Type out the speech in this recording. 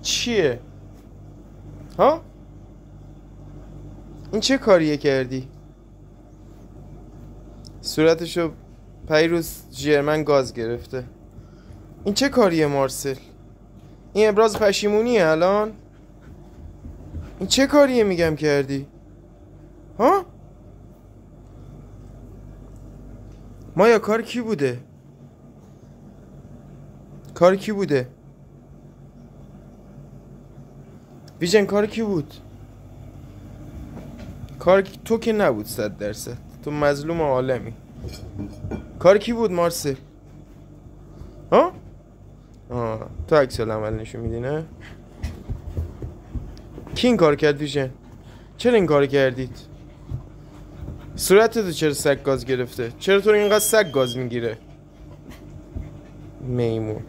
چیه؟ ها؟ این چه کاریه کردی؟ صورتشو پیروز جرمن گاز گرفته. این چه کاریه مارسل؟ این ابراز پشیمونیه الان؟ این چه کاریه میگم کردی؟ ها؟ مایا کار کی بوده؟ کار کی بوده؟ ویژن کار کی بود؟ کار تو که نبود 100%. تو مظلوم عالمی. کار کی بود مارسل؟ ها؟ تو عکس العمل نشون میدی نه؟ کی این کار کرد ویژن؟ چرا این کار کردید؟ صورتتو چرا سگ گاز گرفته؟ چرا تو اینقدر سگ گاز میگیره؟ میمون